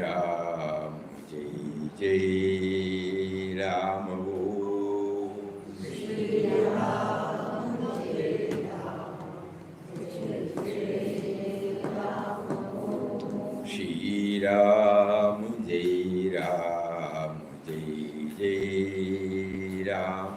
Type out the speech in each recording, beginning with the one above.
Ram, Jai Ram, Shri Ram, Jai Ram, Jai Ram,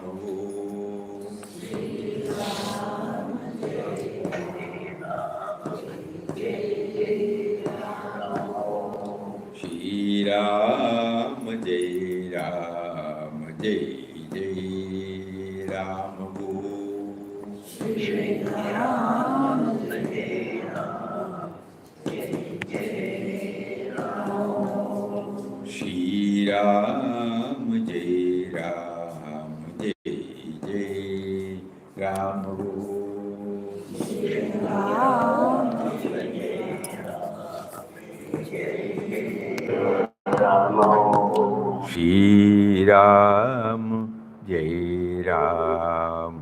Shri Ram, Jai Ram, Jai Ram, Shri Ram, Jai Ram, Shri Ram, Jai Ram, Jai Ram, Shri Ram, Shri Ram, Jai Ram,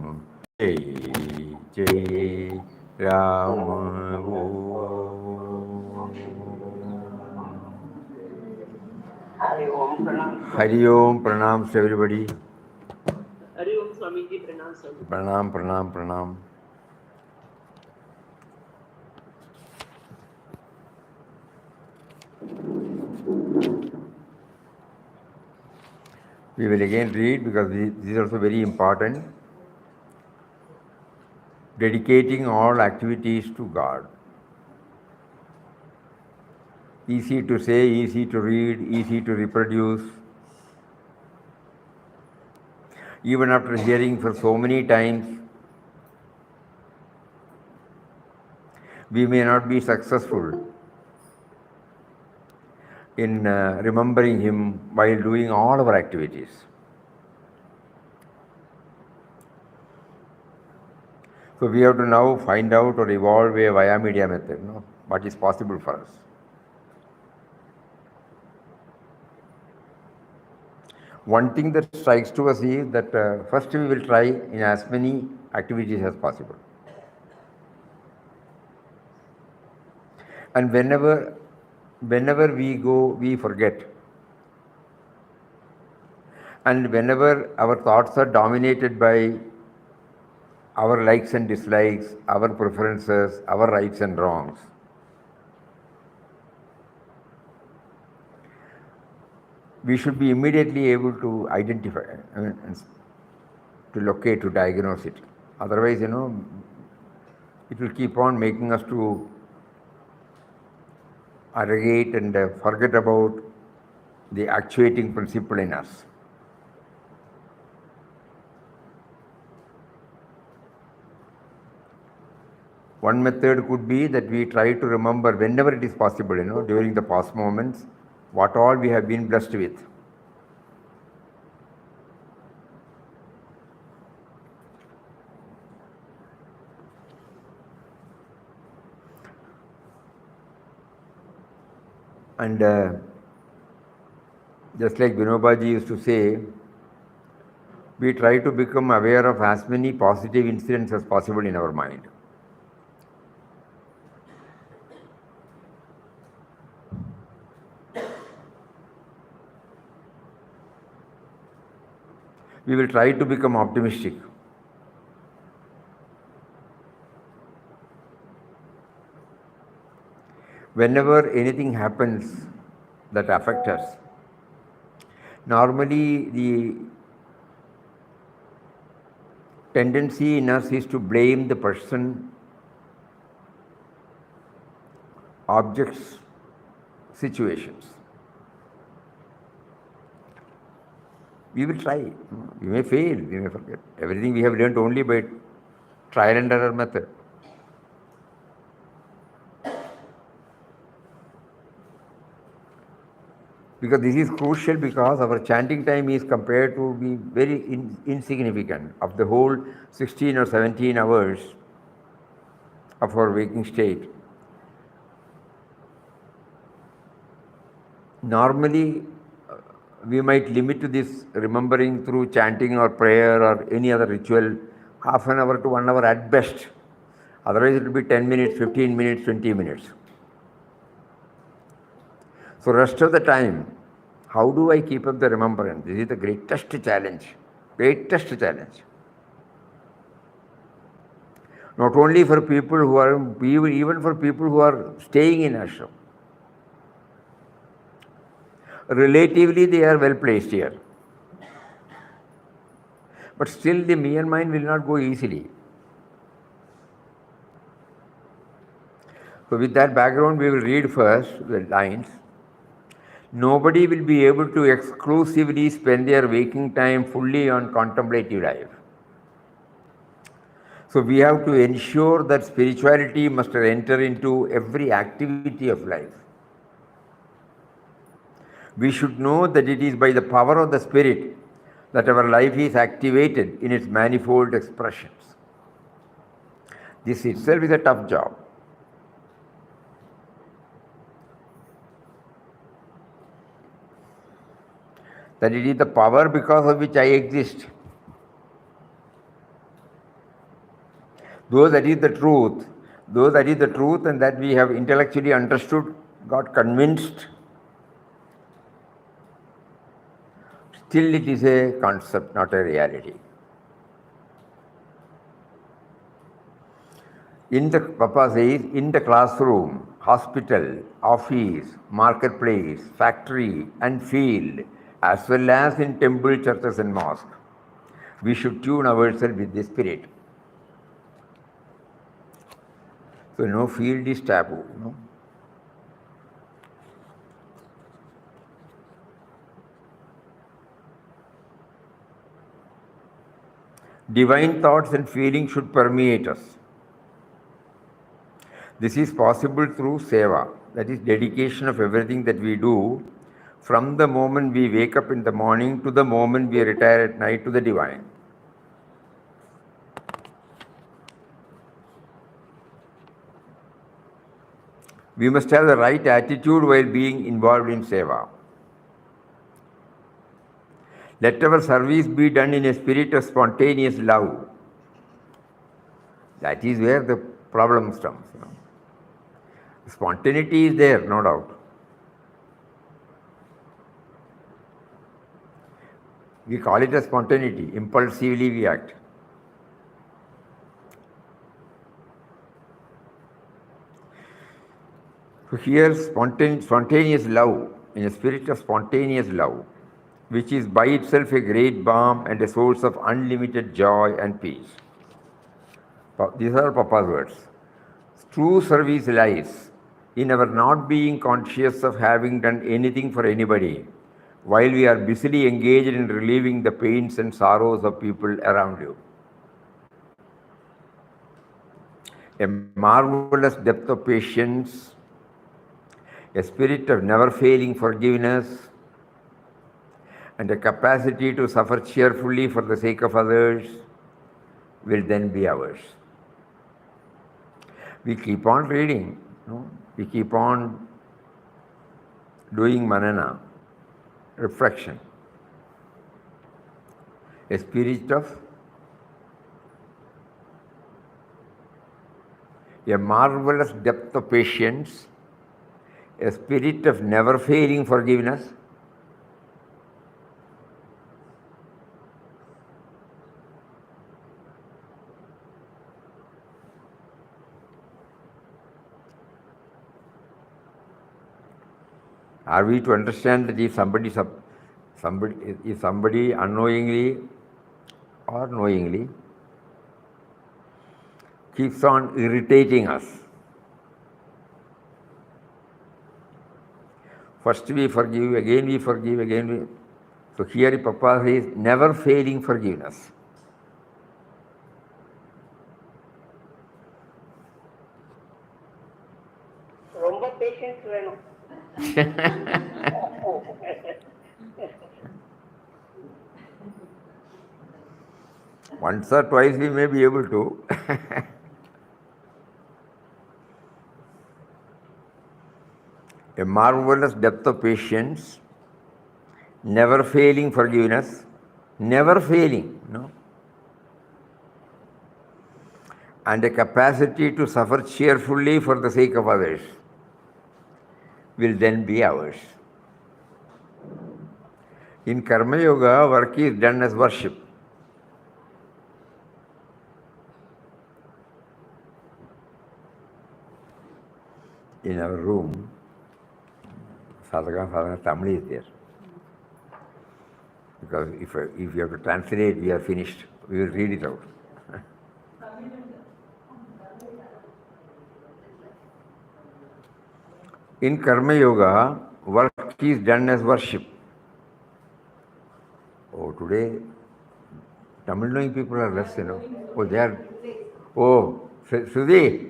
Jai Ram. Hari Om, pranams to everybody. Hari Om Swami Ji, pranam Swami. Pranam, pranam, pranam. We will again read because this is also very important. Dedicating all activities to God. Easy to say, easy to read, easy to reproduce. Even after hearing for so many times, we may not be successful in remembering Him while doing all our activities. So we have to now find out or evolve a via media method, what is possible for us. One thing that strikes to us is that first we will try in as many activities as possible. And whenever we go, we forget. And whenever our thoughts are dominated by our likes and dislikes, our preferences, our rights and wrongs, we should be immediately able to identify, to locate, to diagnose it. Otherwise, it will keep on making us to arrogate and forget about the actuating principle in us. One method could be that we try to remember whenever it is possible, during the past moments, what all we have been blessed with. And just like Vinobaji used to say, we try to become aware of as many positive incidents as possible in our mind. We will try to become optimistic. Whenever anything happens that affects us, normally the tendency in us is to blame the person, objects, situations. We will try. We may fail, we may forget. Everything we have learned only by trial and error method. Because this is crucial, because our chanting time is compared to be very insignificant of the whole 16 or 17 hours of our waking state. Normally, we might limit to this remembering through chanting or prayer or any other ritual, half an hour to 1 hour at best. Otherwise, it will be 10 minutes, 15 minutes, 20 minutes. So rest of the time, how do I keep up the remembrance? This is the greatest challenge. Greatest challenge. Not only for people who are, even for people who are staying in ashram. Relatively, they are well placed here. But still, the me and mind will not go easily. So with that background, we will read first the lines. Nobody will be able to exclusively spend their waking time fully on contemplative life. So we have to ensure that spirituality must enter into every activity of life. We should know that it is by the power of the Spirit that our life is activated in its manifold expressions. This itself is a tough job. That it is the power because of which I exist. Though that is the truth, and that we have intellectually understood, got convinced, still it is a concept, not a reality. Papa says, in the classroom, hospital, office, marketplace, factory and field, as well as in temple, churches and mosques, we should tune ourselves with the Spirit. So no field is taboo. No? Divine thoughts and feelings should permeate us. This is possible through seva, that is dedication of everything that we do from the moment we wake up in the morning to the moment we retire at night to the divine. We must have the right attitude while being involved in seva. Let our service be done in a spirit of spontaneous love. That is where the problem comes. Spontaneity is there, no doubt. We call it a spontaneity. Impulsively we act. So here, spontaneous love, in a spirit of spontaneous love, which is by itself a great balm and a source of unlimited joy and peace. These are Papa's words. True service lies in our not being conscious of having done anything for anybody while we are busily engaged in relieving the pains and sorrows of people around you. A marvelous depth of patience, a spirit of never-failing forgiveness, and a capacity to suffer cheerfully for the sake of others will then be ours. We keep on reading, we keep on doing manana, reflection. A spirit of a marvelous depth of patience, a spirit of never-failing forgiveness, are we to understand that if somebody unknowingly or knowingly keeps on irritating us, first we forgive, again we forgive, again we... So here Papa says never failing forgiveness. ரொம்ப patience வேணும். Once or twice we may be able to. A marvelous depth of patience, never failing forgiveness, never failing, and a capacity to suffer cheerfully for the sake of others. will then be ours. In Karma Yoga, work is done as worship. In our room, sadhana Tamil is there. Because if you have to translate, we are finished. We will read it out. In Karma Yoga, work is done as worship. Oh, today, Tamil knowing people are less, Oh, they are. Oh, Sudhi,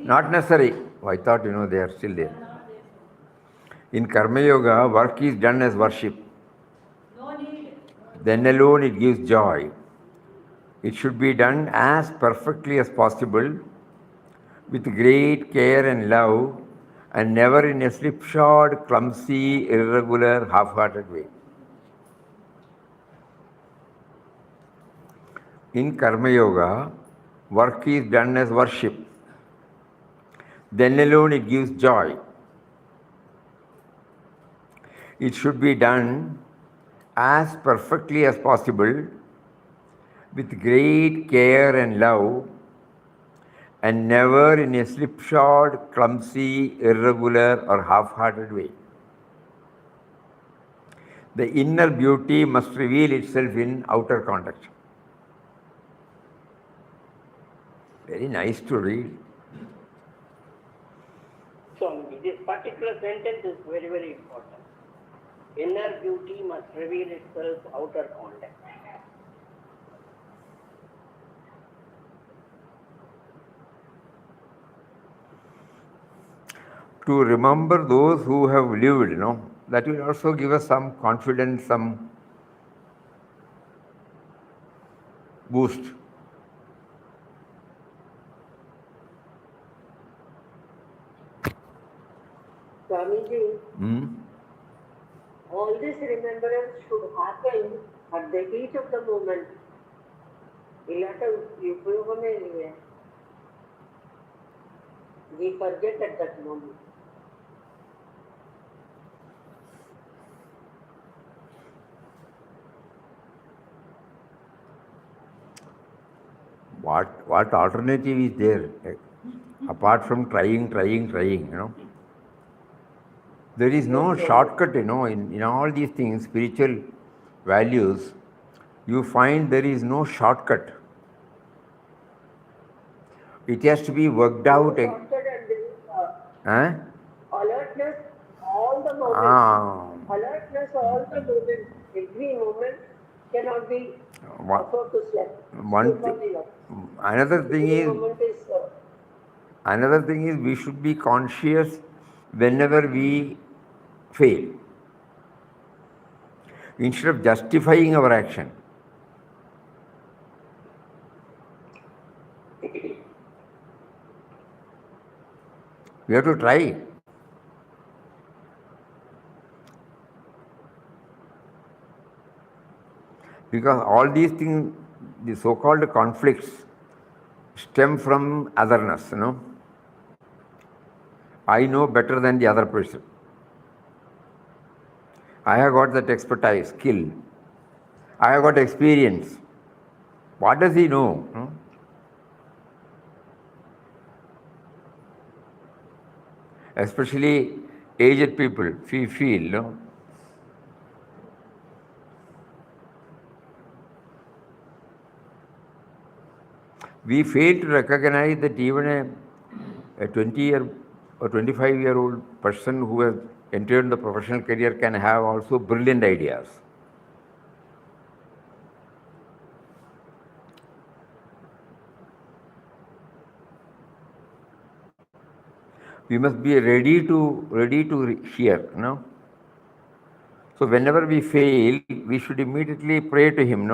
not necessary. Oh, I thought, they are still there. In Karma Yoga, work is done as worship. Then alone it gives joy. It should be done as perfectly as possible, with great care and love, and never in a slipshod, clumsy, irregular, half-hearted way. In Karma Yoga, work is done as worship. Then alone it gives joy. It should be done as perfectly as possible, with great care and love, and never in a slipshod, clumsy, irregular, or half-hearted way. The inner beauty must reveal itself in outer conduct. Very nice to read. So this particular sentence is very, very important. Inner beauty must reveal itself outer conduct. To remember those who have lived, that will also give us some confidence, some boost. Swamiji, all this remembrance should happen at the heat of the moment. We forget at that moment. What alternative is there? Apart from trying, There is no shortcut, in all these things, spiritual values, you find there is no shortcut. It has to be worked out. Alertness all the moment. Alertness all the moment. Every moment cannot be afforded to sleep. Another thing is we should be conscious whenever we fail. Instead of justifying our action, we have to try. Because all these things, the so-called conflicts, stem from otherness, I know better than the other person. I have got that expertise, skill. I have got experience. What does he know? Especially aged people, we feel, we fail to recognize that even a 20-year or 25-year-old person who has entered the professional career can have also brilliant ideas. We must be ready to hear, So whenever we fail, we should immediately pray to him,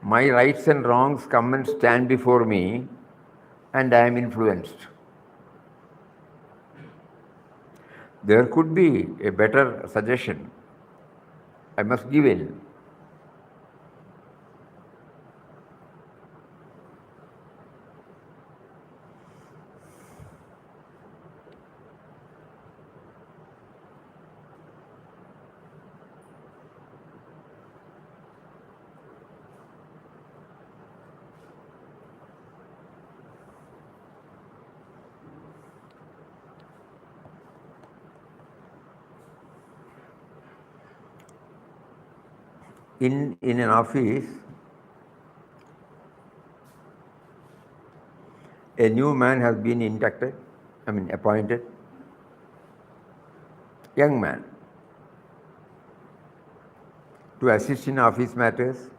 My rights and wrongs come and stand before me, and I am influenced. There could be a better suggestion. I must give in. in an office, a new man has been appointed, young man, to assist in office matters.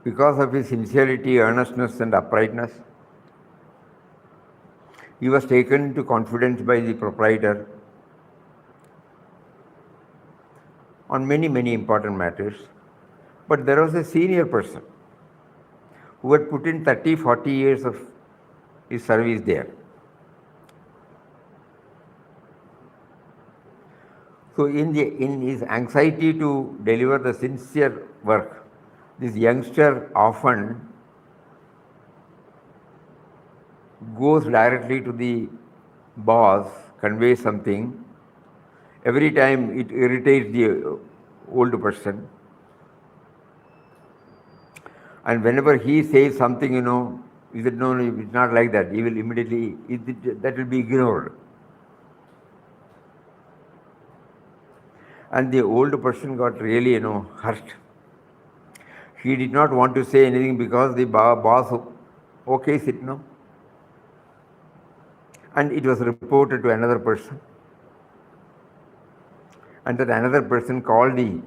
Because of his sincerity, earnestness, and uprightness, he was taken into confidence by the proprietor on many, many important matters. But there was a senior person who had put in 30, 40 years of his service there. So in his anxiety to deliver the sincere work, this youngster often goes directly to the boss, conveys something. Every time it irritates the old person. And whenever he says something, he said, no, it's not like that. He will immediately, that will be ignored. And the old person got really, hurt. He did not want to say anything because the boss okays it, And it was reported to another person. And that another person called the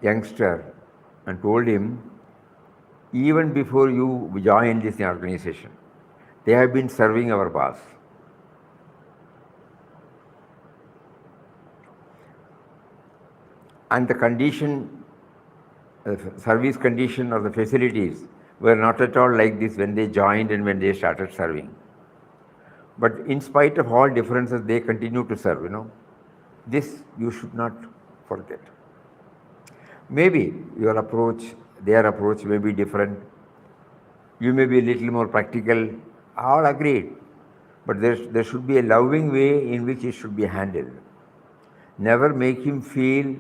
youngster and told him, even before you joined this organization, they have been serving our boss. And the condition, service condition or the facilities were not at all like this when they joined and when they started serving. But in spite of all differences, they continue to serve, This you should not forget. Maybe your approach, their approach may be different. You may be a little more practical. All agreed. But there should be a loving way in which it should be handled. Never make him feel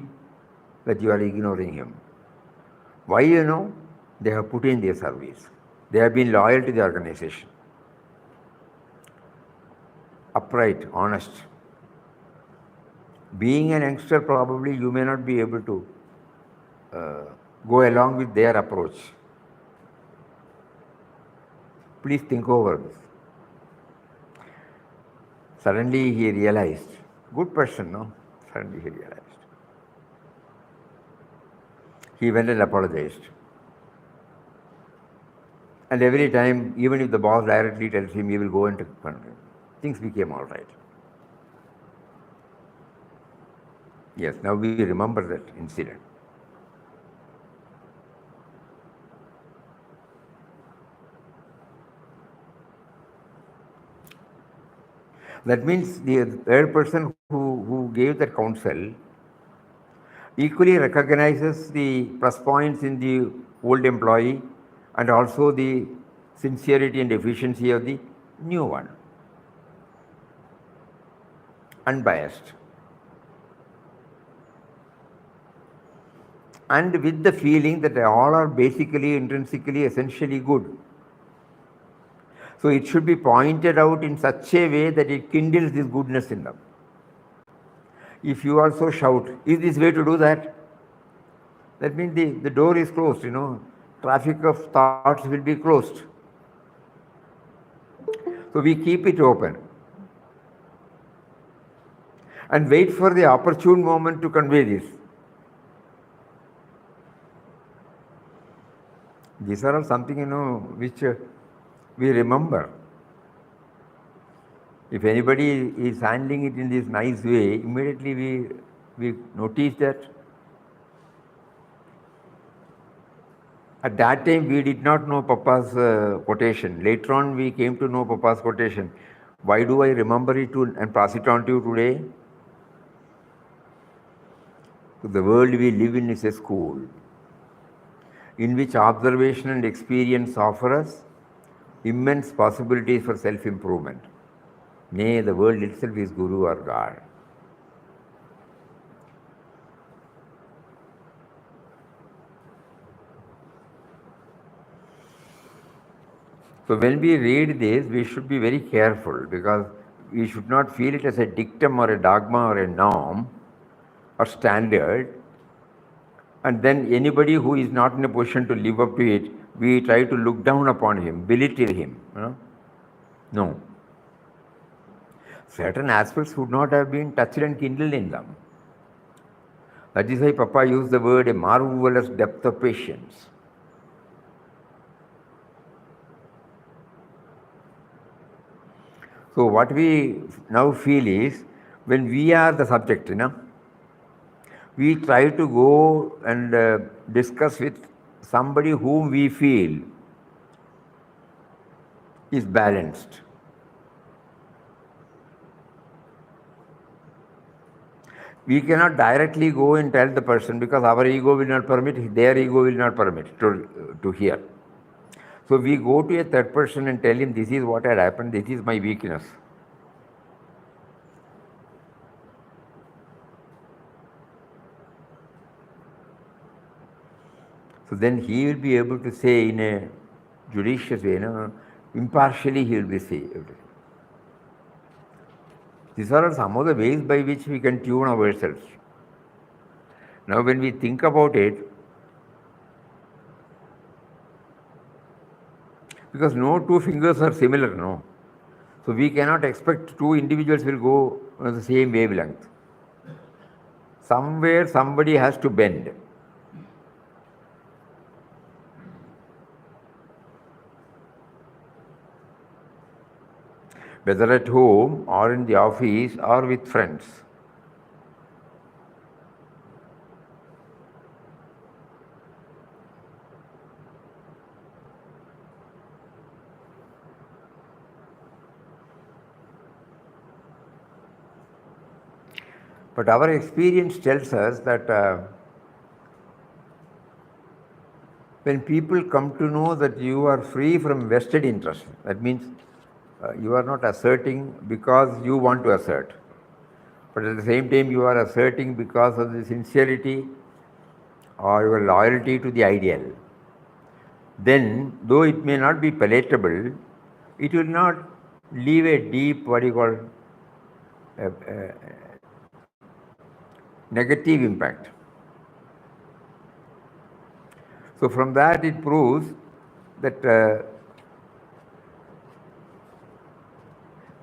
that you are ignoring him. Why? They have put in their service. They have been loyal to the organization. Upright, honest. Being an youngster, probably you may not be able to go along with their approach. Please think over this. Suddenly he realized, good person, no? Suddenly he realized. He went and apologized. And every time, even if the boss directly tells him, he will go and confront him. Things became all right. Yes, now we remember that incident. That means the third person who gave that counsel equally recognizes the plus points in the old employee and also the sincerity and efficiency of the new one. Unbiased. And with the feeling that all are basically, intrinsically, essentially good. So it should be pointed out in such a way that it kindles this goodness in them. If you also shout, is this way to do that? That means the door is closed, Traffic of thoughts will be closed. So we keep it open. And wait for the opportune moment to convey this. These are all something, which we remember. If anybody is handling it in this nice way, immediately we notice that. At that time, we did not know Papa's quotation. Later on, we came to know Papa's quotation. Why do I remember it and pass it on to you today? So the world we live in is a school in which observation and experience offer us immense possibilities for self-improvement. Nay, the world itself is Guru or God. So when we read this, we should be very careful because we should not feel it as a dictum or a dogma or a norm, or standard, and then anybody who is not in a position to live up to it, we try to look down upon him, belittle him. No. Certain aspects would not have been touched and kindled in them. That is why Papa used the word a marvellous depth of patience. So what we now feel is, when we are the subject, we try to go and discuss with somebody whom we feel is balanced. We cannot directly go and tell the person, because our ego will not permit, their ego will not permit to hear. So we go to a third person and tell him, this is what had happened, this is my weakness. So then he will be able to say in a judicious way, impartially he will be saying. These are some of the ways by which we can tune ourselves. Now when we think about it, because no two fingers are similar, no. So we cannot expect two individuals will go on the same wavelength. Somewhere somebody has to bend. Whether at home or in the office or with friends. But our experience tells us that when people come to know that you are free from vested interest, that means you are not asserting because you want to assert, but at the same time you are asserting because of the sincerity or your loyalty to the ideal. Then, though it may not be palatable, it will not leave a deep, what you call, negative impact. So from that it proves that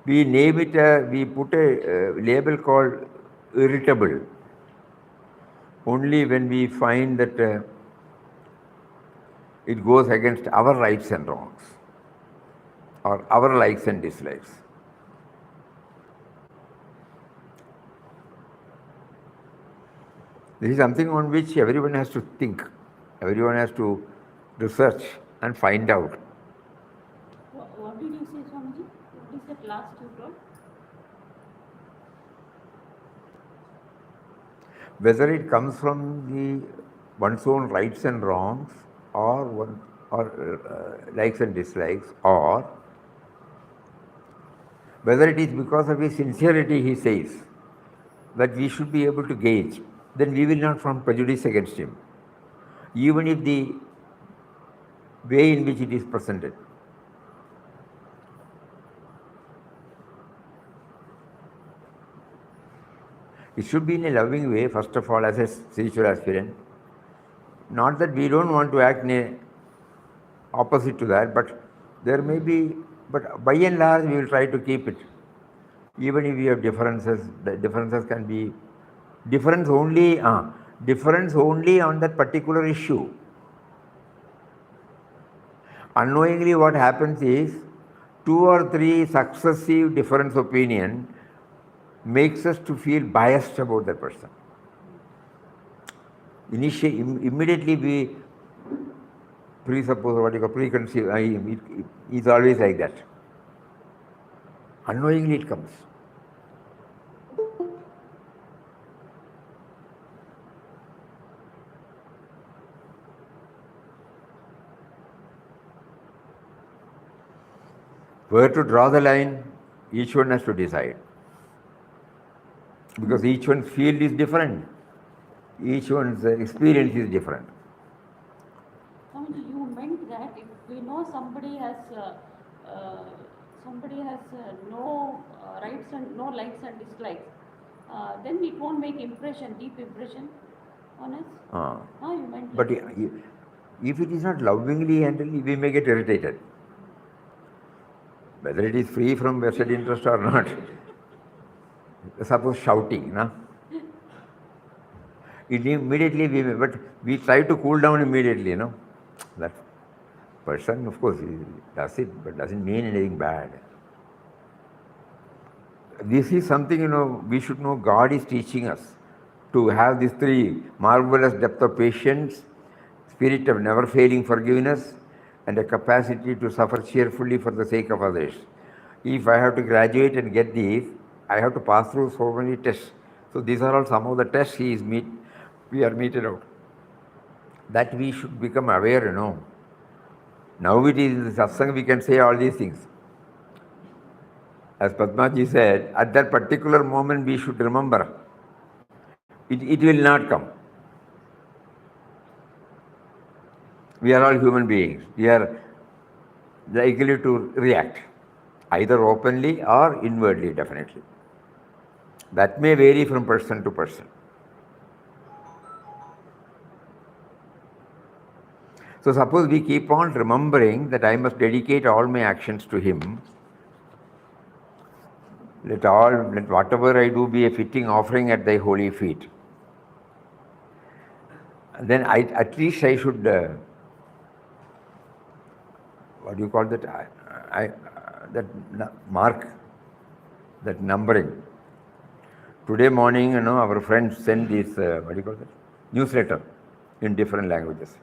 we name it, we put a label called irritable only when we find that it goes against our rights and wrongs or our likes and dislikes. This is something on which everyone has to think, everyone has to research and find out. What did you say, Swamiji? What is that last you told? Whether it comes from one's own rights and wrongs or likes and dislikes, or whether it is because of his sincerity, he says, that we should be able to gauge, then we will not form prejudice against him, even if the way in which it is presented. It should be in a loving way, first of all, as a spiritual aspirant. Not that we don't want to act in a opposite to that, but there may be, but by and large we will try to keep it. Even if we have differences, the differences can be difference only on that particular issue. Unknowingly what happens is 2 or 3 successive different opinion makes us to feel biased about that person. Immediately we presuppose what you call preconceive. It's always like that. Unknowingly it comes. Where to draw the line, each one has to decide. Because each one's field is different. Each one's experience is different. Swamiji, you meant that if we know somebody has no rights and no likes and dislikes, then it won't make impression, deep impression on us. You meant But like that. if it is not lovingly handled, we may get irritated. Whether it is free from vested interest or not. Suppose shouting, no? Immediately but we try to cool down immediately, no? That person, of course, he does it, but doesn't mean anything bad. This is something, we should know God is teaching us to have these three: marvelous depth of patience, spirit of never failing forgiveness, and a capacity to suffer cheerfully for the sake of others. If I have to graduate and get these, I have to pass through so many tests. So these are all some of the tests we are meted out. That we should become aware, Now it is in the satsang we can say all these things. As Padmaji said, at that particular moment we should remember. It will not come. We are all human beings. We are likely to react, either openly or inwardly, definitely. That may vary from person to person. So suppose we keep on remembering that I must dedicate all my actions to Him. Let whatever I do be a fitting offering at Thy holy feet. Then at least I should, what do you call that? That mark, that numbering. Today morning, our friends send this, what do you call that? Newsletter in different languages.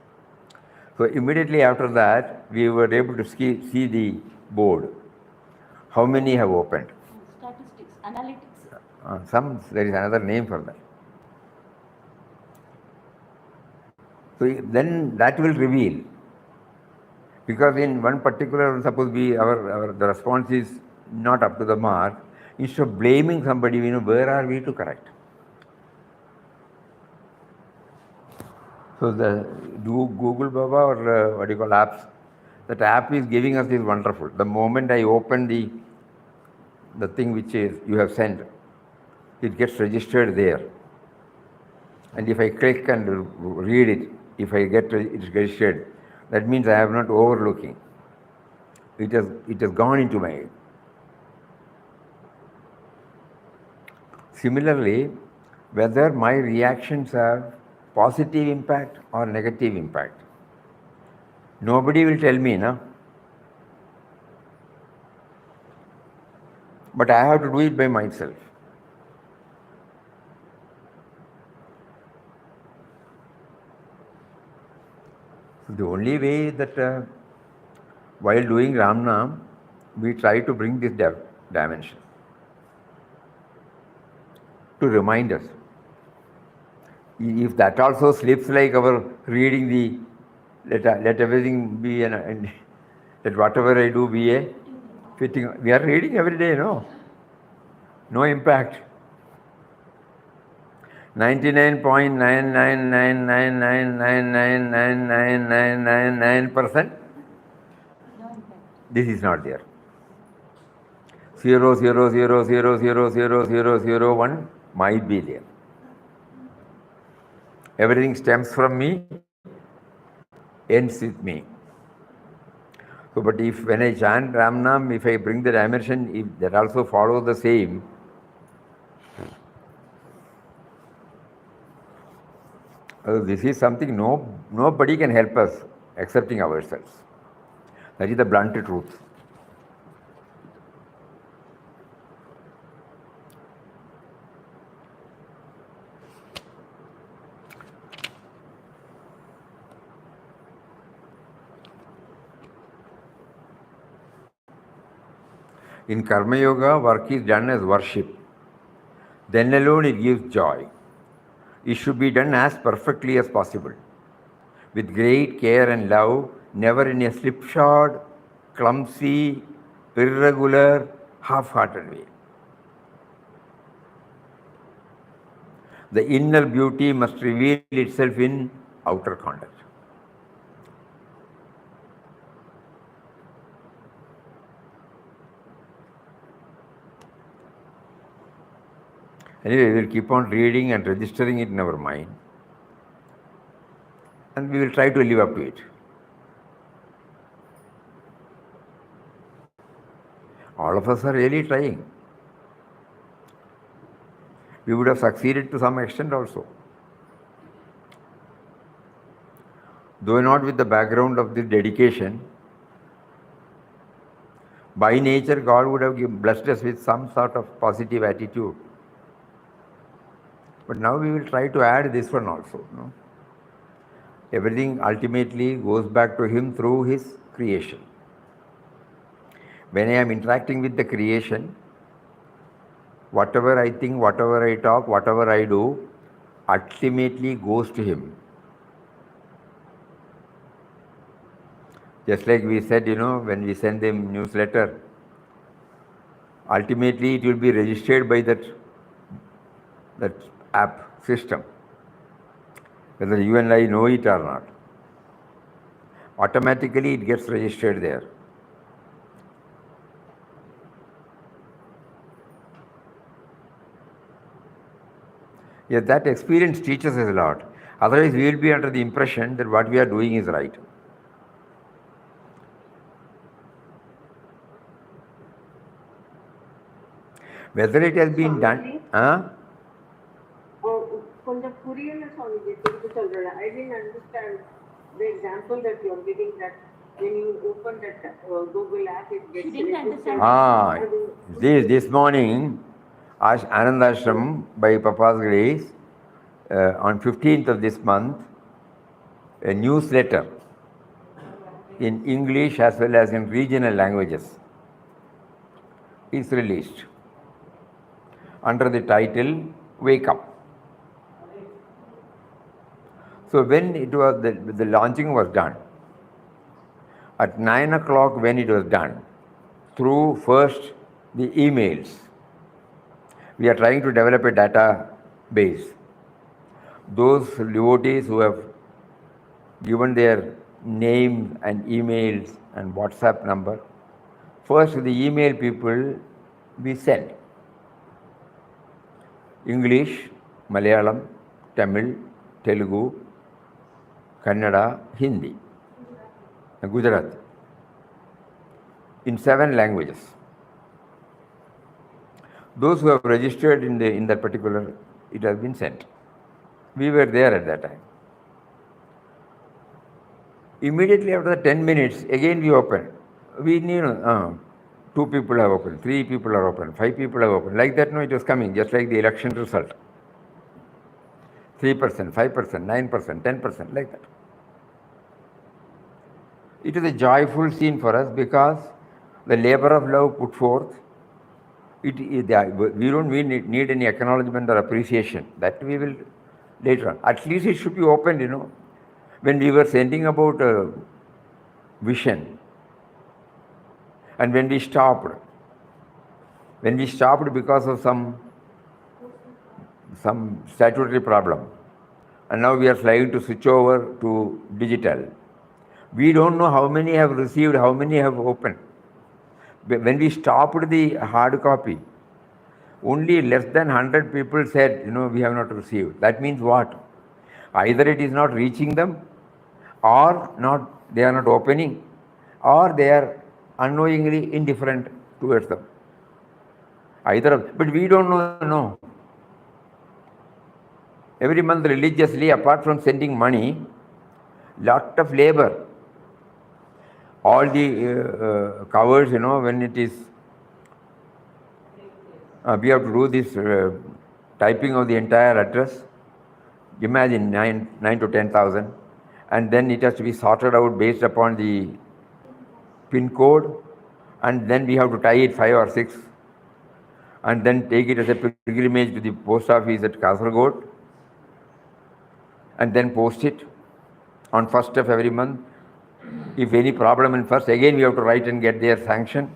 So immediately after that, we were able to see the board. How many have opened? Statistics, analytics. There is another name for that. So then that will reveal. Because in one particular, suppose the response is not up to the mark, instead of blaming somebody, where are we to correct? So the Google Baba or what do you call apps, that app is giving us this wonderful. The moment I open the thing which is you have sent, it gets registered there. And if I click and read it, if I get it registered, that means I am not overlooking. It has gone into my. Similarly, whether my reactions have positive impact or negative impact, nobody will tell me, no? But I have to do it by myself. So the only way that while doing Ramnam, we try to bring this dimension to remind us. If that also slips like our reading let everything be and let whatever I do be a fitting. We are reading every day, no? No impact. 99.99999999999% No impact. this is not there. 0.000000001 might be there. Everything stems from me, ends with me. So, but if when I chant Ramnam, if I bring the dimension, if that also follows the same, this is something nobody can help us excepting ourselves. That is the blunt truth. In Karma Yoga, work is done as worship. Then alone it gives joy. It should be done as perfectly as possible, with great care and love, never in a slipshod, clumsy, irregular, half-hearted way. The inner beauty must reveal itself in outer conduct. Anyway, we will keep on reading and registering it in our mind. And we will try to live up to it. All of us are really trying. We would have succeeded to some extent also. Though not with the background of the dedication, by nature God would have blessed us with some sort of positive attitude. But now we will try to add this one also. No? Everything ultimately goes back to Him through His creation. When I am interacting with the creation, whatever I think, whatever I talk, whatever I do, ultimately goes to Him. Just like we said, when we send them newsletter, ultimately it will be registered by that app system, whether you and I know it or not. Automatically it gets registered there. Yes, that experience teaches us a lot. Otherwise, we will be under the impression that what we are doing is right. Whether it has been done, கொஞ்சம் புரியல சுவாமிஜி திருப்பி சொல்றேன். I didn't understand the example that you're giving, that when you open that Google app, it gets registered. This morning, Anand Ashram, by Papa's grace, on 15th of this month, a newsletter in English as well as in regional languages is released under the title Wake Up. So when it was the launching was done, at 9 o'clock when it was done, through first the emails, we are trying to develop a database. Those devotees who have given their names and emails and WhatsApp number, first the email people we send. English, Malayalam, Tamil, Telugu, Kannada, Hindi, Gujarati, in 7 languages. Those who have registered in that particular, it has been sent. We were there at that time. Immediately after the 10 minutes, again we opened. We knew 2 people have opened, 3 people are open, 5 people have opened. Like that, no, it was coming, just like the election result. 3%, 5%, 9%, 10%, like that. It is a joyful scene for us because the labor of love put forth, we don't need any acknowledgement or appreciation. That we will later on. At least it should be opened, When we were sending about vision, and when we stopped because of some statutory problem, and now we are trying to switch over to digital, we don't know how many have received, how many have opened. When we stopped the hard copy, only less than 100 people said, we have not received. That means what? Either it is not reaching them, or they are not opening, or they are unknowingly indifferent towards them. But we don't know. Every month religiously, apart from sending money, lot of labor. All the covers, when it is, we have to do this typing of the entire address. Imagine 9 to 10,000, and then it has to be sorted out based upon the PIN code, and then we have to tie it 5 or 6, and then take it as a pilgrimage to the post office at Kasaragod, and then post it on 1st of every month. If any problem in first, again we have to write and get their sanction.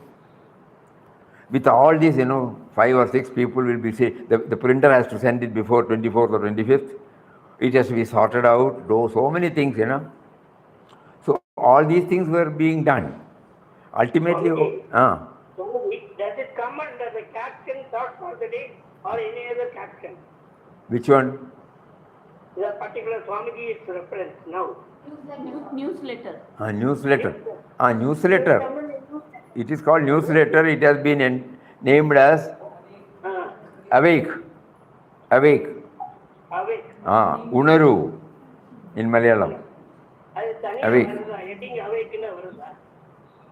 With all this, 5 or 6 people will be say the printer has to send it before 24th or 25th. It has to be sorted out. So many things, So all these things were being done. Ultimately, does it come under the caption thought for the day? or any other caption? Which one? The particular Swamiji's reference now. Newsletter. Newsletter. Newsletter. It is called newsletter. It has been named as Awake. Awake. Awake. Unaru in Malayalam. Awake.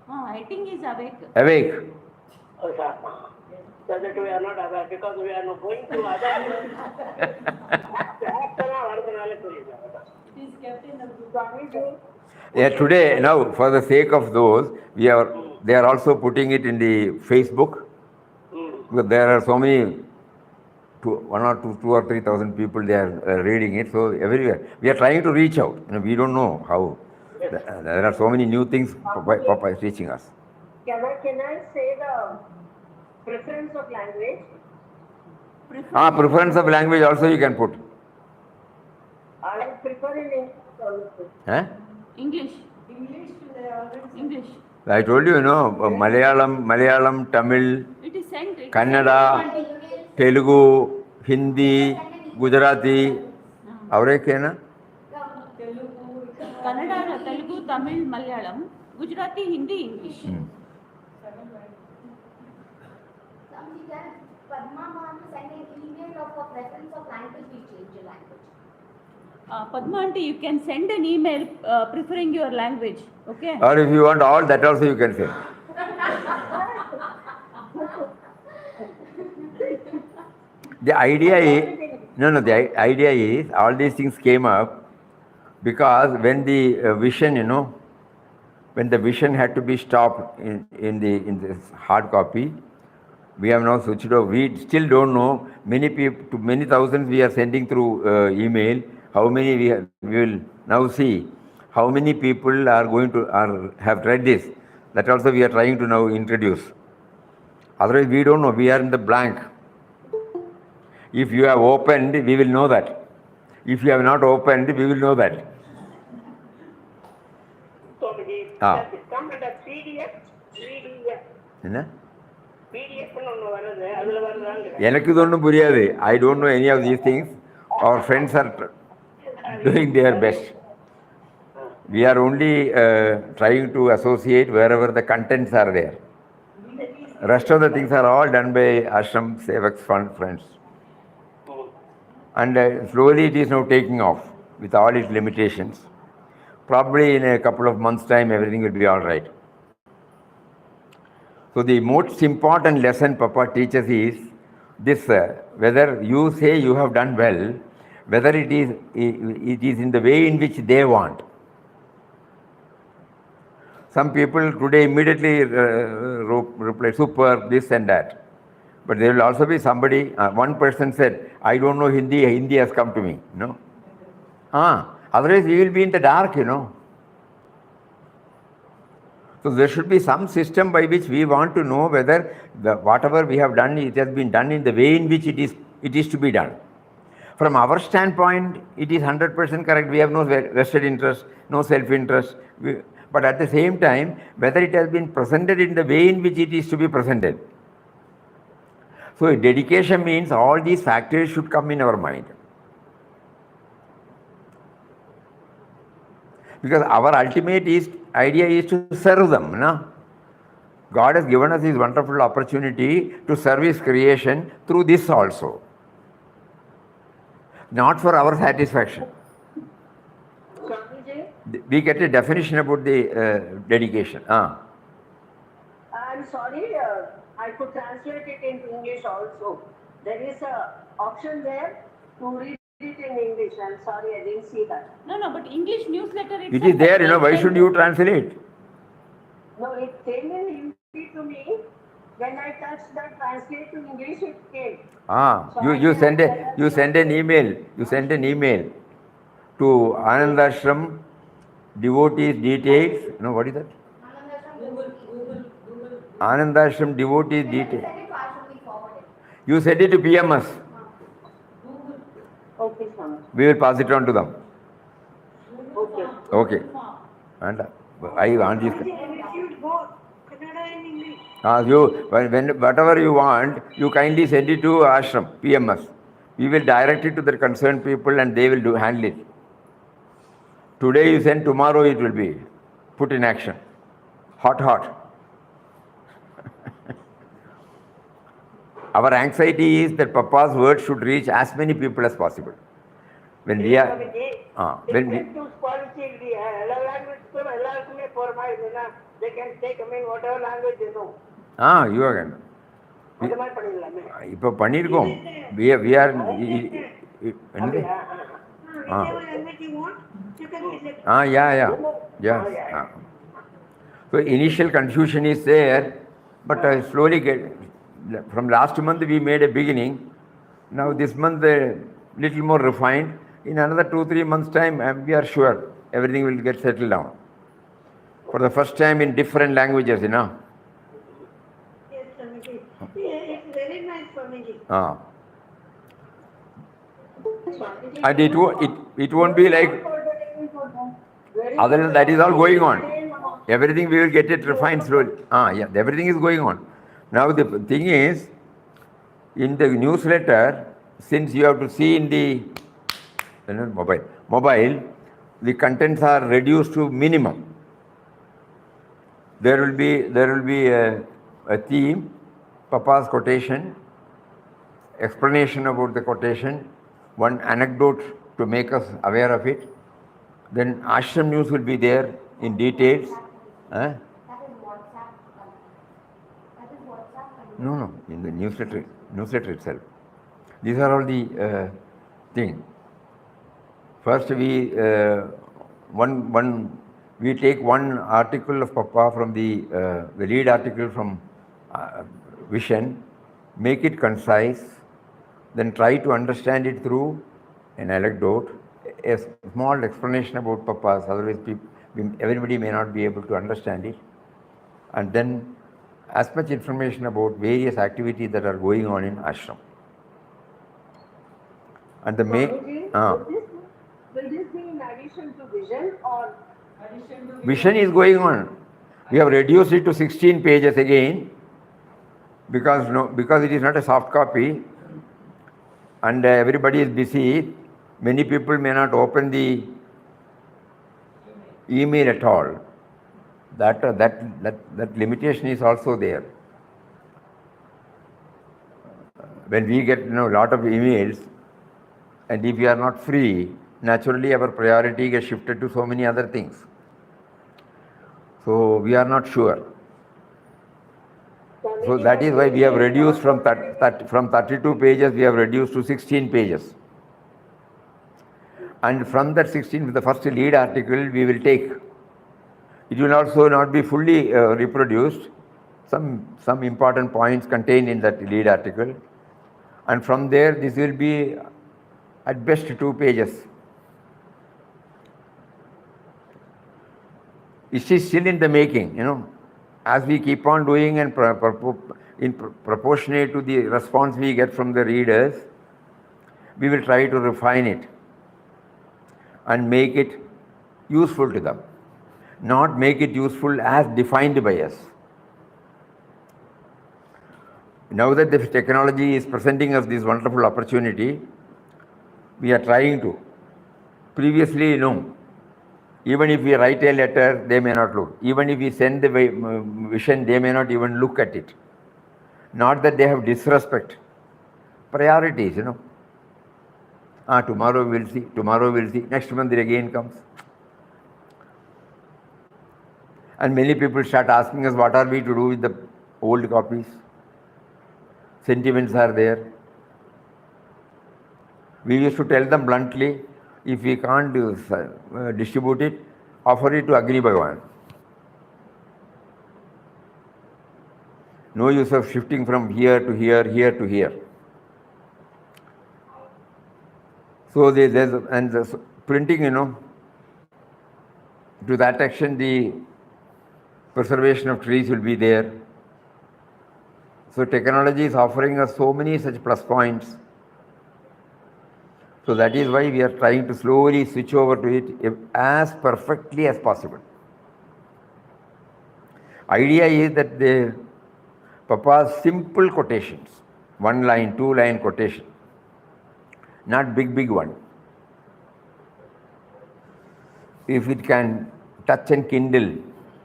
I think is awake. Awake. Oh, sir. So that we are not aware because we are not going to other. It is kept in the book. Yeah, today, now, for the sake of those, they are also putting it in the Facebook. Because there are so many, 2 or 3,000 people, they are reading it. So everywhere, we are trying to reach out. We don't know how. There are so many new things Papa is teaching us. Can I say the preference of language? Preference of language also you can put. I prefer in English also. English. English. I told you, Malayalam, Tamil, It is sent. Kannada, Telugu, Hindi, Gujarati. Avrekena? Kannada, Telugu, Tamil, Malayalam, Gujarati, Hindi, English. Padma wants to send an email of a preference of language, we change the language. Padma aunty, you can send an email preferring your language, okay? Or if you want all, that also you can say. The idea is, all these things came up because when the vision, when the vision had to be stopped in this hard copy, we have now switched off. We still don't know. Many people, to many thousands, we are sending through email. How many we will now see? How many people are going to have read this? That also we are trying to now introduce. Otherwise, we don't know. We are in the blank. If you have opened, we will know that. If you have not opened, we will know that. So, does it come under PDF? எனக்கு இது ஒன்றும் புரியாது. I don't know any of these things. Our friends are doing their best. We are only trying to associate wherever the contents are there. Rest of the things are all done by Ashram Sevaks friends. And slowly it is now taking off with all its limitations. Probably in a couple of months' time, everything will be all right. So the most important lesson Papa teaches is this, whether you say you have done well, whether it is in the way in which they want. Some people today immediately reply, super, this and that. But there will also be somebody, one person said, I don't know Hindi, Hindi has come to me. Otherwise we will be in the dark, So there should be some system by which we want to know whether whatever we have done, it has been done in the way in which it is to be done. From our standpoint, it is 100% correct. We have no vested interest, no self-interest. But at the same time, whether it has been presented in the way in which it is to be presented. So dedication means all these factors should come in our mind. Because our ultimate idea is to serve them. God has given us this wonderful opportunity to serve His creation through this also. Not for our satisfaction. We get a definition about the dedication. I'm sorry, I could translate it in English also. There is an option there to read it in English. I'm sorry, I didn't see that. No, but English newsletter it is there, why should you translate? No, it came in Hindi to me. When I touched the translate to English, it came. So you send an email. You send an email to Anandashram devotees details. No, what is that? Anandashram devotees details. You send it to PMS. Okay, Swami. We will pass it on to them. Okay. Okay. And I want this. I received both Kannada and English. Whatever you want, you kindly send it to ashram, PMS. We will direct it to the concerned people and they will handle it. Today you send, tomorrow it will be put in action. Hot. Our anxiety is that Papa's word should reach as many people as possible. When we are, when we, they can take, whatever language they know. you are. இப்போ பண்ணியிருக்கோம். We are yeah. So initial confusion is there, but slowly from last month we made a beginning. Now this month little more refined. In another 2-3 months time, we are sure everything will get settled down. For the first time in different languages, Yes, Swamiji. It's very nice, Swamiji. And it won't be like other than that is all going on. Everything we will get it refined slowly. Everything is going on. Now the thing is, in the newsletter, since you have to see in the mobile, the contents are reduced to minimum. There will be a theme, Papa's quotation, explanation about the quotation, one anecdote to make us aware of it. Then ashram news will be there in details. That is WhatsApp. That is WhatsApp. No, in the newsletter itself. These are all the things. First, we take one article of Papa from the lead article from Vision, make it concise, then try to understand it through an anecdote, a small explanation about Papa's, otherwise everybody may not be able to understand it, and then as much information about various activities that are going on in ashram. And the main... Will this be in addition to Vision or... Vision is going on. We have reduced it to 16 pages again because it is not a soft copy and everybody is busy. Many people may not open the email at all. That limitation is also there. When we get a lot of emails, and if we are not free, naturally our priority gets shifted to so many other things. So we are not sure. So that is why we have reduced from 32 pages, we have reduced to 16 pages. And from that 16, the first lead article we will take. It will also not be fully reproduced. Some important points contained in that lead article. And from there, this will be at best 2 pages. It is still in the making, As we keep on doing and proportionate to the response we get from the readers, we will try to refine it and make it useful to them. Not make it useful as defined by us. Now that the technology is presenting us this wonderful opportunity, we are trying to. Previously, no. Even if we write a letter, they may not look. Even if we send the vision, they may not even look at it. Not that they have disrespect. Priorities, tomorrow we'll see. Next month it again comes. And many people start asking us, what are we to do with the old copies? Sentiments are there. We used to tell them bluntly, if we can't distribute it, offer it to Agni Bhagavan. No use of shifting from here to here to here. So there's printing, to that extent the preservation of trees will be there. So technology is offering us so many such plus points. So that is why we are trying to slowly switch over to it as perfectly as possible. Idea is that Papa's simple quotations, 1 line, 2 line quotation, not big one. If it can touch and kindle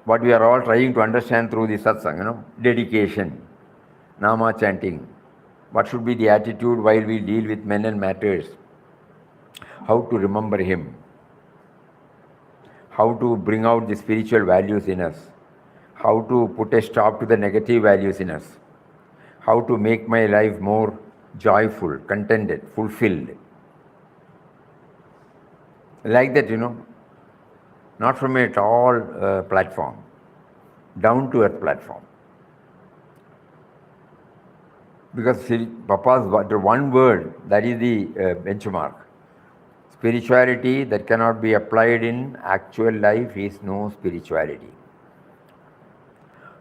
what we are all trying to understand through the satsang, dedication, nama chanting, what should be the attitude while we deal with men and matters, how to remember him, how to bring out the spiritual values in us, how to put a stop to the negative values in us, how to make my life more joyful, contented, fulfilled. Like that, not from a tall platform, down to earth platform. Because Papa's one word, that is the benchmark. Spirituality that cannot be applied in actual life is no spirituality.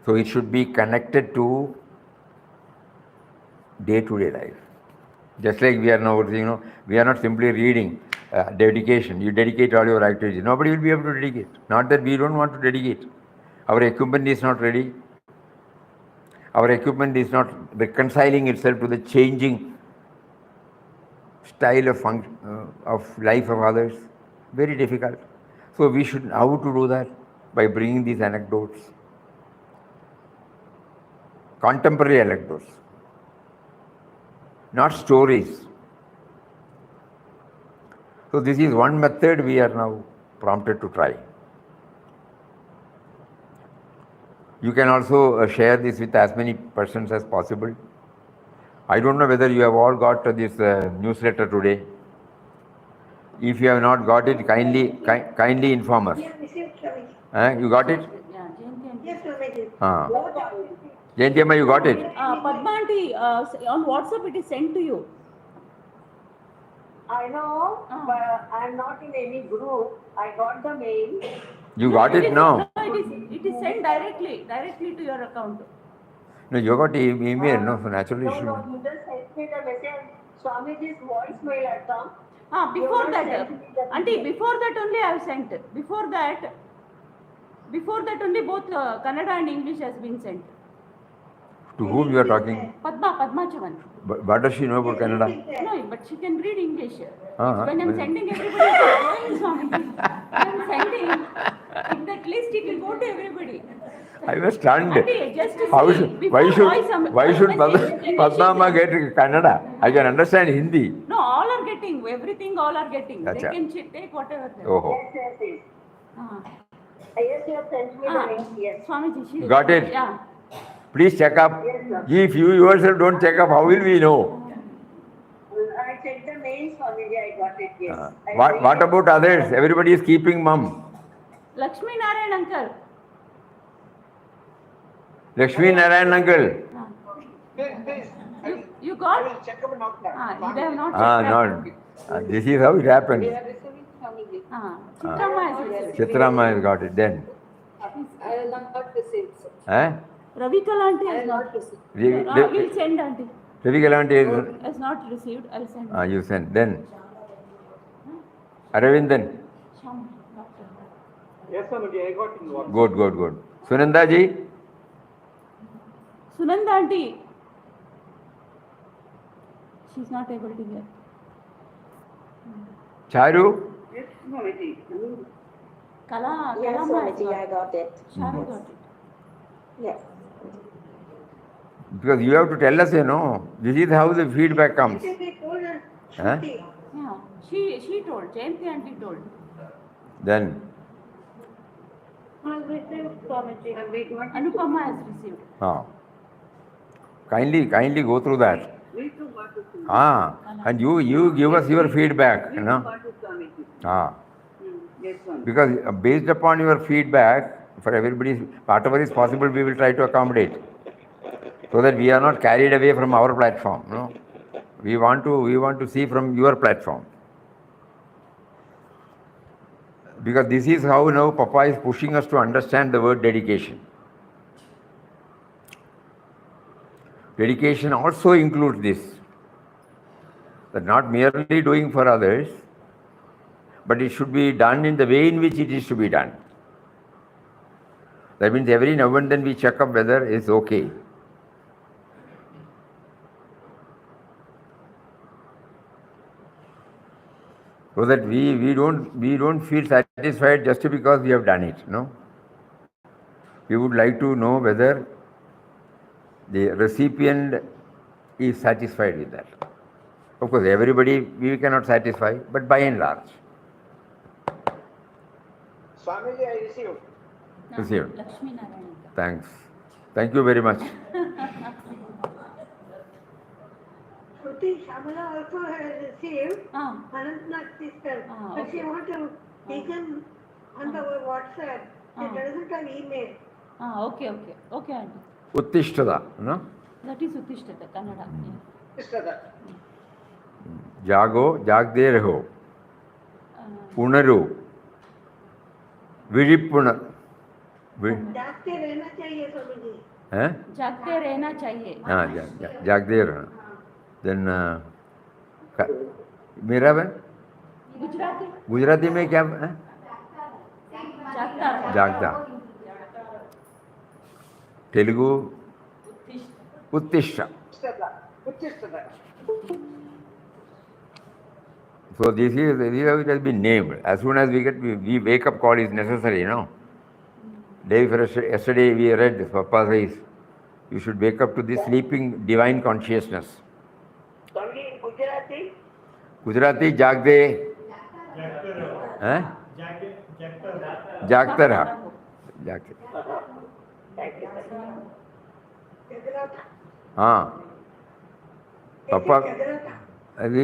So it should be connected to day-to-day life. Just like we are now, we are not simply reading dedication. You dedicate all your activities. Nobody will be able to dedicate. Not that we don't want to dedicate. Our equipment is not ready. Our equipment is not reconciling itself to the changing style of life of others. Very difficult. So we should know how to do that by bringing these anecdotes, contemporary anecdotes, not stories. So this is one method we are now prompted to try. You can also share this with as many persons as possible. I don't know whether you have all got this newsletter today. If you have not got it, kindly inform us. You got it? Yeah, Jayanti. Yes, Swamiji. Jayanti Amma, you got it? Padma aunty, on WhatsApp it is sent to you. I know, but I'm not in any group. I got the mail. You got it now? No, it is sent directly to your account. No, you got email, no? So naturally you No, should. you just sent me the message. Swamiji's voicemail had come. Before You that, sent me the aunty, PDF. before that only I have sent. Before that only both Kannada and English has been sent. To whom you are talking? Padma Chavan. What does she know about Kannada? No, but she can read English. Uh-huh. When I'm sending everybody, it's going, Swamiji. I'm sending, in that list it will go to everybody. I was stunned. Aunty, just to How see, should, why should Padma Amma get Kannada? I can understand Hindi. No, all are getting, everything all are getting. They Acha. can take whatever they Oh. want. Yes. Ah. Yes, you have sent me the link. Yes. Swamiji, she Got it? Yeah. Please check up. Yes, sir. If you yourself don't check up, how will we know? I checked the mail, Swamiji. I got it. Yes. I What read it. about others? Everybody is keeping mum. Lakshmi Narayan uncle. Lakshmi Narayan uncle. Ah. This. You I got? will check up and not They have not checked No. This is how it happens. We are receiving Swamiji. Chitrama has received. Chitrama has got it then. I will not receive. Eh? Ravi Kalanti I has will not. not receive. We'll send auntie. Ravi Galanti is. Has not received. I'll send. You send. Then. Aravindan. Sham, doctor. Yes, Swamiji, I got in WhatsApp. Good. Sunanda ji. Sunanda auntie. She's not able to hear. Charu. Yes, Swamiji. Kala, Yes, Kalama has Swamiji. got I it. got it. Sharu got it. Yes. Because you have to tell us, this is how the feedback comes. Huh? Yeah. She told. Jayanti auntie told. Then. I've received, Swamiji. And we got Anupama has received. Kindly go through that. We too got it. And you give us your feedback, We too got it, Swamiji. Yes, Swamiji. Because based upon your feedback, for everybody, whatever is possible, we will try to accommodate. So that we are not carried away from our platform. No? We want to see from your platform. Because this is how now Papa is pushing us to understand the word dedication. Dedication also includes this. That not merely doing for others, but it should be done in the way in which it is to be done. That means every now and then we check up whether it's okay. So that we don't feel satisfied just because we have done it. No, we would like to know whether the recipient is satisfied with that. Of course, everybody we cannot satisfy, but by and large. Swamiji, I received. Received. Lakshmi Narayana. Thanks. Thank you very much. Shruti Shamala also has received Ah, Anantnath sister, but okay. she want to take him on the WhatsApp. She doesn't have email. okay, aunty. Uttishtada, no? That is Uttishthata, Kannada. Yeah. Jago, jagde raho. Uh, Unaru. Vidipuna. जागते रहना चाहिए स्वामी जी. जागते रहना चाहिए. हाँ, jagde raho. Then, मेरा बन गुजराती. गुजराती में क्या है? जागता. जागता. तेलुगु उत्तिष्ठ. So this is how it has been named. As soon as we wake up call is necessary, you know. Day before yesterday we read Papa says you should wake up to this sleeping divine consciousness. Swamiji, in Gujarati? Gujarati jagde. Jagta raha. Jagta. हाँ.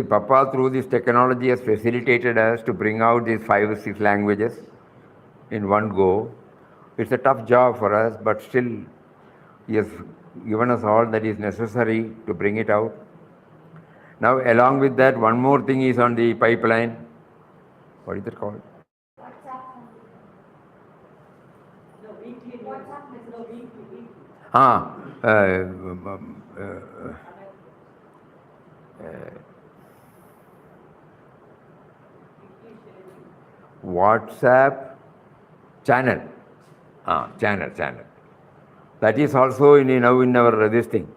Papa through this technology has facilitated us to bring out these 5 or 6 languages in one go. It's a tough job for us, but still he has given us all that is necessary to bring it out. Now along with that, one more thing is on the pipeline. What is it called? WhatsApp channel. Channel. That is also now in our this thing.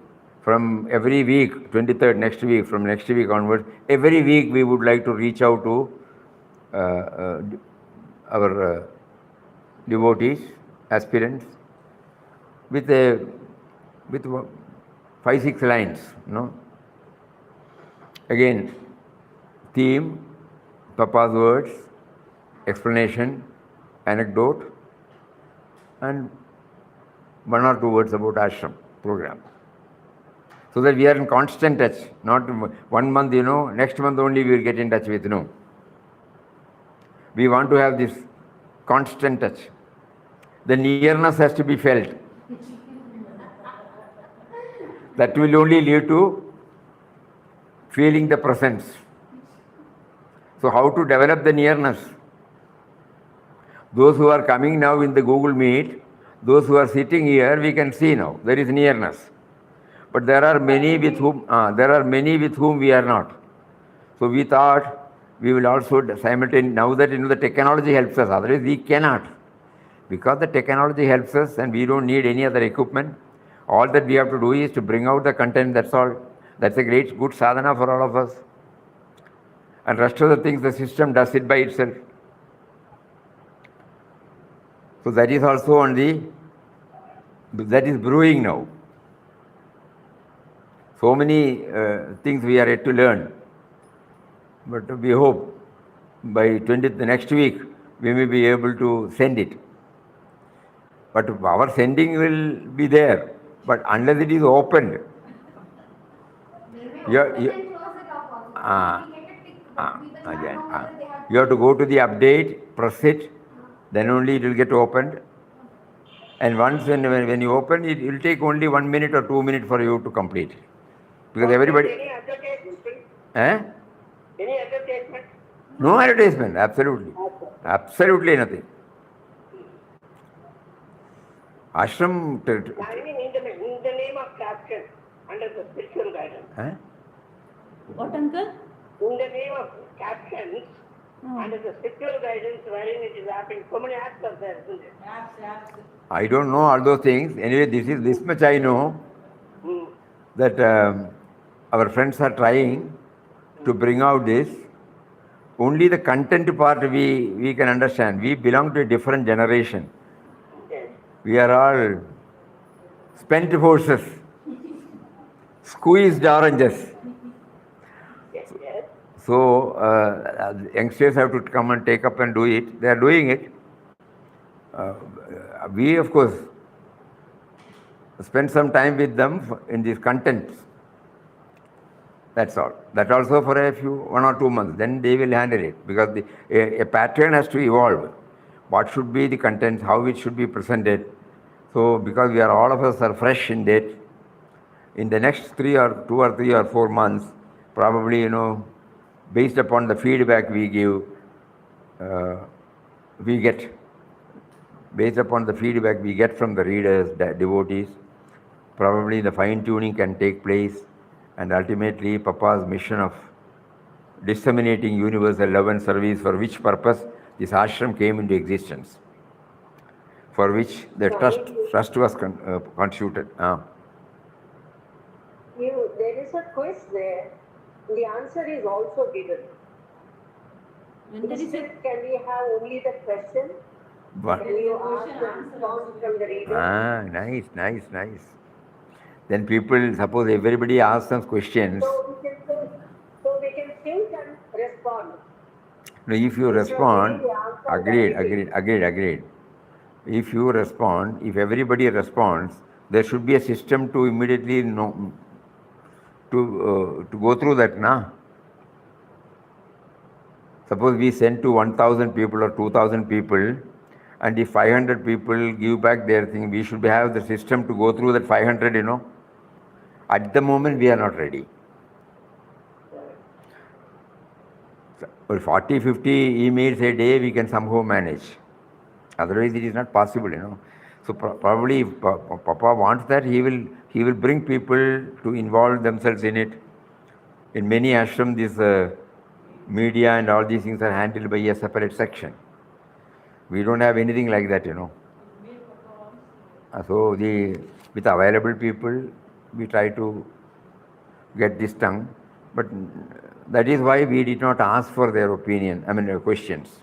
From every week, 23rd next week, from next week onwards, every week we would like to reach out to our devotees, aspirants, with 5-6 lines. No. Again, theme, Papa's words, explanation, anecdote, and 1 or 2 words about ashram program. So that we are in constant touch, not 1 month, next month only we will get in touch with, no. We want to have this constant touch. The nearness has to be felt. That will only lead to feeling the presence. So how to develop the nearness? Those who are coming now in the Google Meet, those who are sitting here, we can see now, there is nearness. But there are many with whom we are not. So we thought we will also simultaneously, now that the technology helps us, otherwise we cannot. Because the technology helps us and we don't need any other equipment, all that we have to do is to bring out the content, that's all. That's a good sadhana for all of us. And rest of the things, the system does it by itself. So that is also that is brewing now. So many things we are yet to learn. But we hope by the next week we may be able to send it. But our sending will be there. But unless it is opened, you have to go to the update, press it, then only it will get opened. And once when you open it, will take only 1 minute or 2 minutes for you to complete. Because everybody. Any advertisement? Any advertisement? No advertisement, absolutely. Absolutely nothing. Ashram. I mean, in the name of caption, under the spiritual guidance. What, uncle? In the name of captions, under the spiritual guidance, wherein it is happening, so many apps are there, isn't it? Apps. I don't know all those things. Anyway, this much I know, that our friends are trying to bring out this. only the content part we can understand. We belong to a different generation. Yes. We are all spent horses, squeezed oranges. Yes. Yes. So youngsters have to come and take up and do it. They are doing it. We, of course, spend some time with them in these contents. That's all. That also for a few, 1 or 2 months. Then they will handle it, because a pattern has to evolve. What should be the contents, how it should be presented. So because we are, all of us are fresh in it, in the next 2 or 3 or 4 months, probably, based upon the feedback we give, based upon the feedback we get from the readers, the devotees, probably the fine-tuning can take place, and ultimately Papa's mission of disseminating universal love and service, for which purpose this ashram came into existence, for which the trust was constituted. There is a quiz there. The answer is also given. When there is a Instead, can we have only the question? But, Can you ask the response from the reader? nice. Then people, suppose everybody asks some questions. So we can think and respond. No, if you Instead of respond, giving the answer agreed. If you respond, if everybody responds, there should be a system to immediately know, to go through that, na? Suppose we send to 1,000 people or 2,000 people, and if 500 people give back their thing, we should have the system to go through that 500, At the moment, we are not ready. Or 40, 50 emails a day, we can somehow manage. Otherwise, it is not possible, So probably if Papa wants that, he will bring people to involve themselves in it. In many ashrams, this media and all these things are handled by a separate section. We don't have anything like that, So with available people, we try to get this done. But that is why we did not ask for their opinion, questions.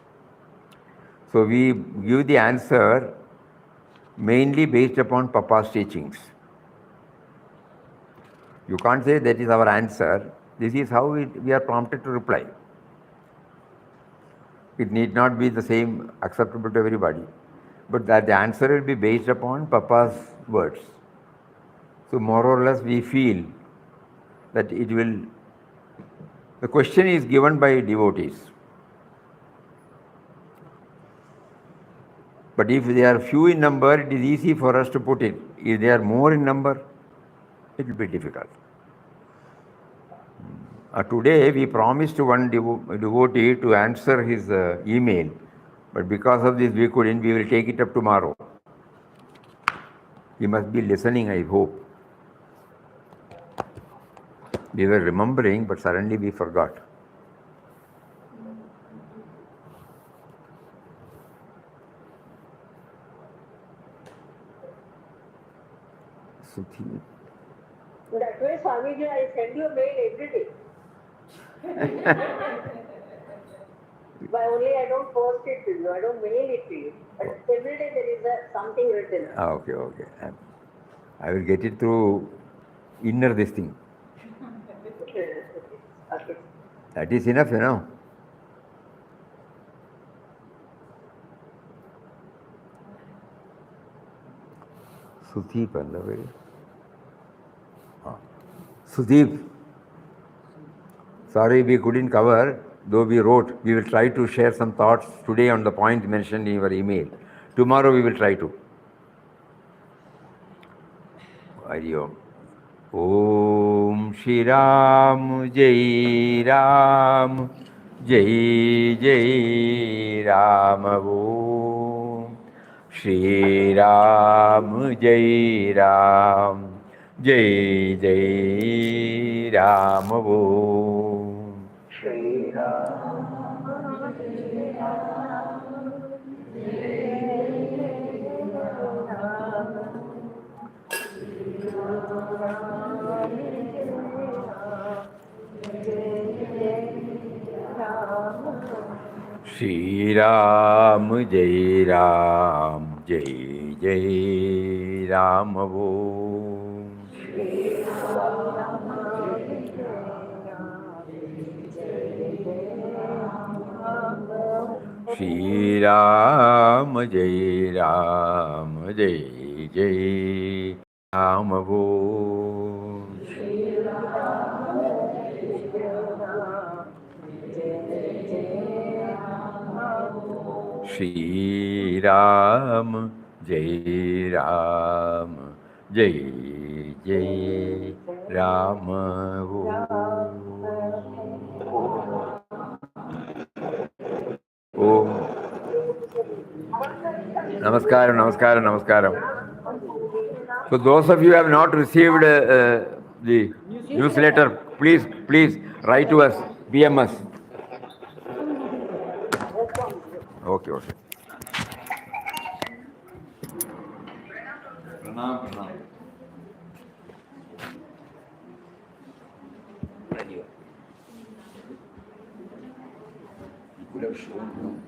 So we give the answer mainly based upon Papa's teachings. You can't say that is our answer. This is how we are prompted to reply. It need not be the same, acceptable to everybody. But that the answer will be based upon Papa's words. So more or less we feel that the question is given by devotees. But if they are few in number, it is easy for us to put it. If they are more in number, it will be difficult. Today we promised one devotee to answer his email, but because of this we couldn't. We will take it up tomorrow. He must be listening, I hope. We were remembering, but suddenly we forgot. That way, Swamiji, I send you a mail every day. But only I don't post it to you, I don't mail it to you. But every day there is something written. Okay. I will get it through inner this thing. Okay. That is enough, Sudeep, Sudeep. Sorry we couldn't cover, though we wrote. We will try to share some thoughts today on the points mentioned in your email. Tomorrow we will try to. Hari Om. Om Shri Ram Jai Ram Jai Jai Ram Om Shri Ram Jai Ram Jai Jai Ram Om Shri Ram Shri Ram, Jai Ram, Jai Jai Ram Om. Shri Ram, Jai Ram, Jai Jai Ram Om. Shri Ram, Jai Ram, Jai Jai Ram Om. Namaskaram, namaskaram, namaskaram. So those of you who have not received the newsletter, please write to us, BMS. Okay, okay. Pranam, pranam. You could have shown.